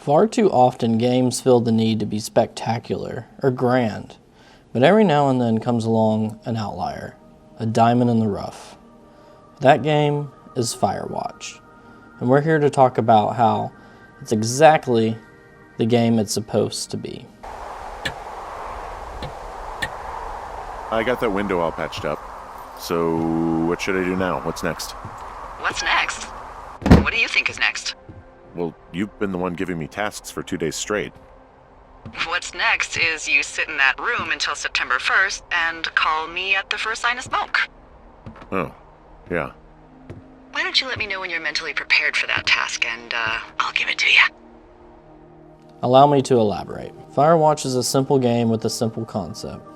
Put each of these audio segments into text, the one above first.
Far too often games feel the need to be spectacular or grand, but every now and then comes along an outlier, a diamond in the rough. That game is Firewatch, and we're here to talk about how it's exactly the game it's supposed to be. I got that window all patched up. So, what should I do now? What's next? What's next? What do you think is next? Well, you've been the one giving me tasks for 2 days straight. What's next is you sit in that room until September 1st and call me at the first sign of smoke. Oh, yeah. Why don't you let me know when you're mentally prepared for that task and I'll give it to you. Allow me to elaborate. Firewatch is a simple game with a simple concept.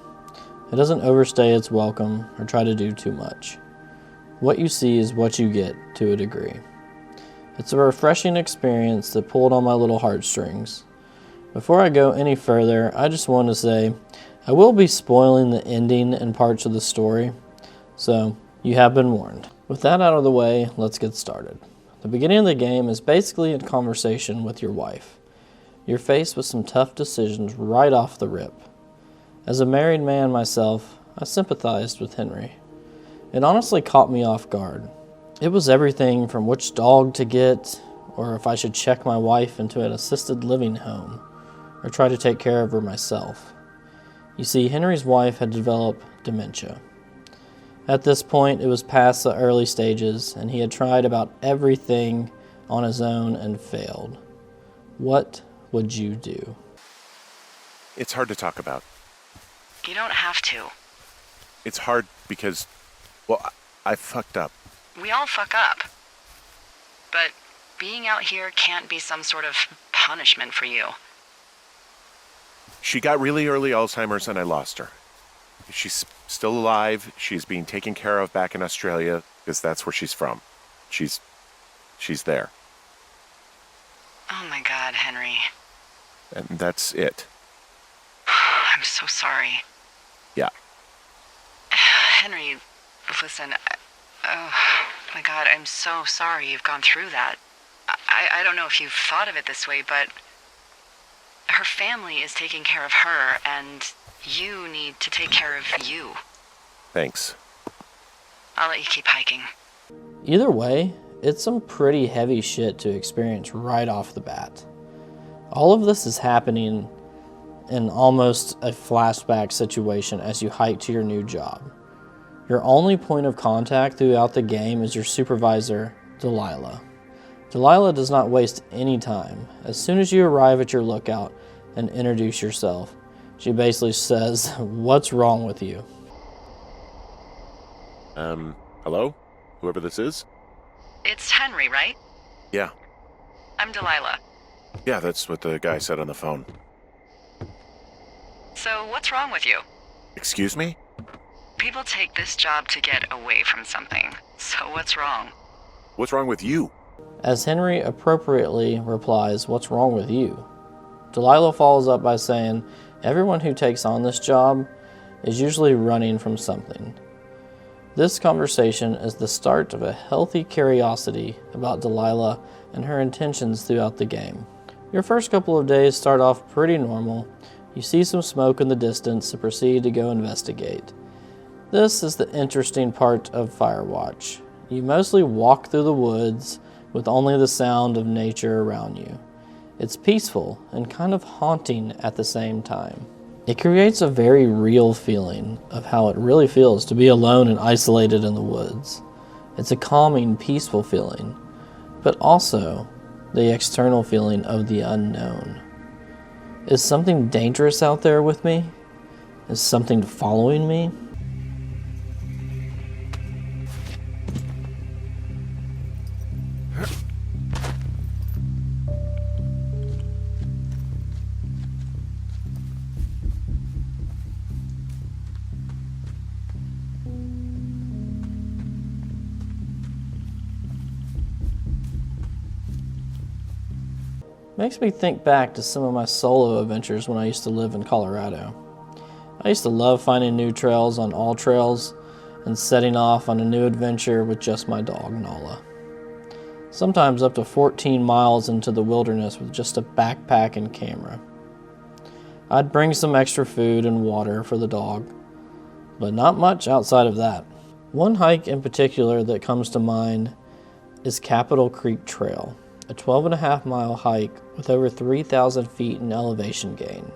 It doesn't overstay its welcome or try to do too much. What you see is what you get to a degree. It's a refreshing experience that pulled on my little heartstrings. Before I go any further, I just want to say I will be spoiling the ending and parts of the story, so you have been warned. With that out of the way, let's get started. The beginning of the game is basically a conversation with your wife. You're faced with some tough decisions right off the rip. As a married man myself, I sympathized with Henry. It honestly caught me off guard. It was everything from which dog to get, or if I should check my wife into an assisted living home, or try to take care of her myself. You see, Henry's wife had developed dementia. At this point, it was past the early stages, and he had tried about everything on his own and failed. What would you do? It's hard to talk about. You don't have to. It's hard because, well, I fucked up. We all fuck up. But being out here can't be some sort of punishment for you. She got really early Alzheimer's and I lost her. She's still alive. She's being taken care of back in Australia because that's where she's from. She's there. Oh my God, Henry. And that's it. I'm so sorry. Yeah. Henry, listen, oh my God, I'm so sorry you've gone through that. I don't know if you've thought of it this way, but her family is taking care of her, and you need to take care of you. Thanks. I'll let you keep hiking. Either way, it's some pretty heavy shit to experience right off the bat. All of this is happening in almost a flashback situation as you hike to your new job. Your only point of contact throughout the game is your supervisor, Delilah. Delilah does not waste any time. As soon as you arrive at your lookout and introduce yourself, she basically says, "What's wrong with you?" Hello? Whoever this is? It's Henry, right? Yeah. I'm Delilah. Yeah, that's what the guy said on the phone. So what's wrong with you? Excuse me? People take this job to get away from something. So what's wrong? What's wrong with you? As Henry appropriately replies, "What's wrong with you?" Delilah follows up by saying, "Everyone who takes on this job is usually running from something." This conversation is the start of a healthy curiosity about Delilah and her intentions throughout the game. Your first couple of days start off pretty normal. You see some smoke in the distance and proceed to go investigate. This is the interesting part of Firewatch. You mostly walk through the woods with only the sound of nature around you. It's peaceful and kind of haunting at the same time. It creates a very real feeling of how it really feels to be alone and isolated in the woods. It's a calming, peaceful feeling, but also the external feeling of the unknown. Is something dangerous out there with me? Is something following me? Makes me think back to some of my solo adventures when I used to live in Colorado. I used to love finding new trails on all trails and setting off on a new adventure with just my dog, Nala. sometimes up to 14 miles into the wilderness with just a backpack and camera. I'd bring some extra food and water for the dog, but not much outside of that. One hike in particular that comes to mind is Capitol Creek Trail, a 12.5-mile hike with over 3,000 feet in elevation gain.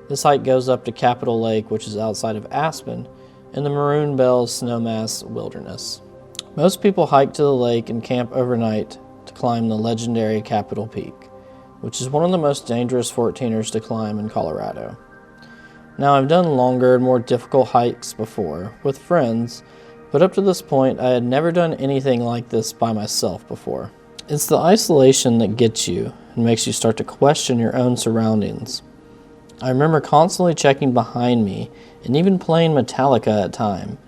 This hike goes up to Capitol Lake, which is outside of Aspen, in the Maroon Bells Snowmass Wilderness. Most people hike to the lake and camp overnight to climb the legendary Capitol Peak, which is one of the most dangerous 14ers to climb in Colorado. Now, I've done longer and more difficult hikes before with friends, but up to this point I had never done anything like this by myself before. It's the isolation that gets you and makes you start to question your own surroundings. I remember constantly checking behind me and even playing Metallica at times,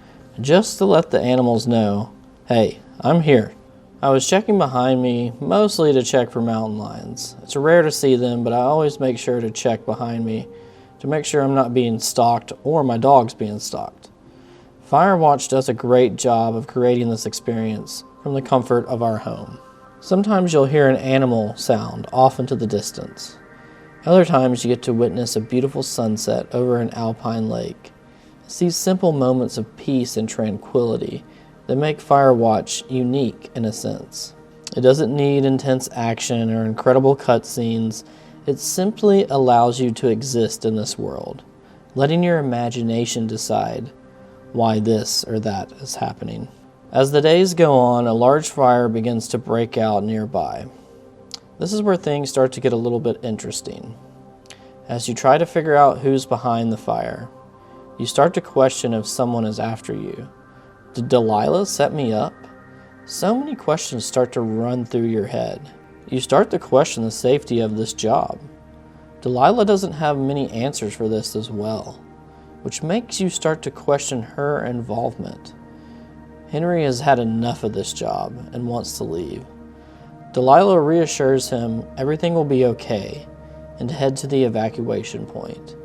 just to let the animals know, hey, I'm here. I was checking behind me mostly to check for mountain lions. It's rare to see them, but I always make sure to check behind me to make sure I'm not being stalked or my dog's being stalked. Firewatch does a great job of creating this experience from the comfort of our home. Sometimes you'll hear an animal sound off into the distance. Other times you get to witness a beautiful sunset over an alpine lake. It's these simple moments of peace and tranquility that make Firewatch unique in a sense. It doesn't need intense action or incredible cutscenes. It simply allows you to exist in this world, letting your imagination decide why this or that is happening. As the days go on, a large fire begins to break out nearby. This is where things start to get a little bit interesting. As you try to figure out who's behind the fire, you start to question if someone is after you. Did Delilah set me up? So many questions start to run through your head. You start to question the safety of this job. Delilah doesn't have many answers for this as well, which makes you start to question her involvement. Henry has had enough of this job and wants to leave. Delilah reassures him everything will be okay and to head to the evacuation point.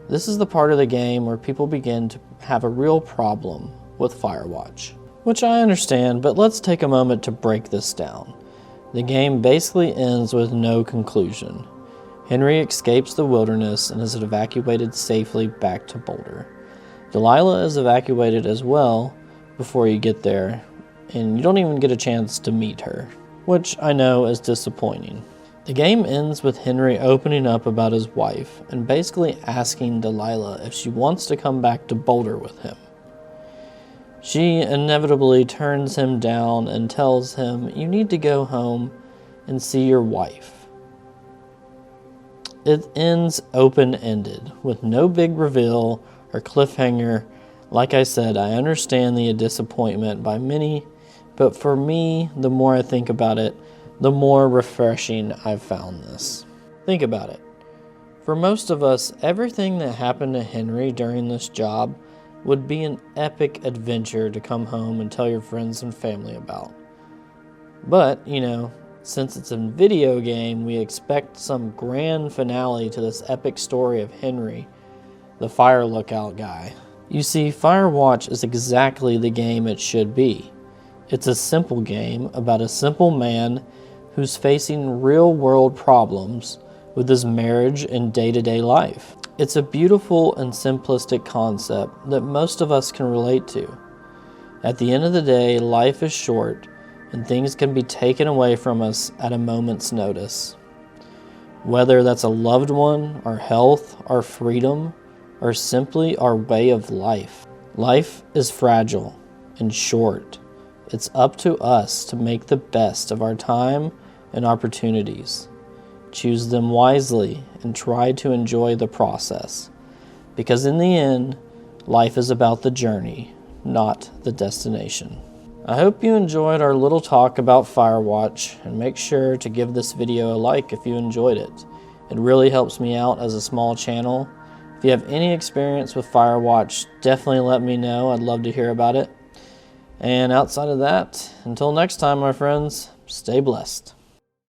This is the part of the game where people begin to have a real problem with Firewatch, which I understand, but let's take a moment to break this down. The game basically ends with no conclusion. Henry escapes the wilderness and is evacuated safely back to Boulder. Delilah is evacuated as well before you get there, and you don't even get a chance to meet her, which I know is disappointing. The game ends with Henry opening up about his wife and basically asking Delilah if she wants to come back to Boulder with him. She inevitably turns him down and tells him, "You need to go home and see your wife." It ends open-ended, with no big reveal or cliffhanger. Like I said, I understand the disappointment by many, but for me, the more I think about it, the more refreshing I've found this. Think about it. For most of us, everything that happened to Henry during this job would be an epic adventure to come home and tell your friends and family about. But, since it's a video game, we expect some grand finale to this epic story of Henry, the fire lookout guy. You see, Firewatch is exactly the game it should be. It's a simple game about a simple man who's facing real-world problems with his marriage and day-to-day life. It's a beautiful and simplistic concept that most of us can relate to. At the end of the day, life is short and things can be taken away from us at a moment's notice. Whether that's a loved one, our health, our freedom, or simply our way of life. Life is fragile and short. It's up to us to make the best of our time and opportunities. Choose them wisely and try to enjoy the process. Because in the end, life is about the journey, not the destination. I hope you enjoyed our little talk about Firewatch, and make sure to give this video a like if you enjoyed it. It really helps me out as a small channel. If you have any experience with Firewatch, definitely let me know. I'd love to hear about it. And outside of that, until next time, my friends, stay blessed.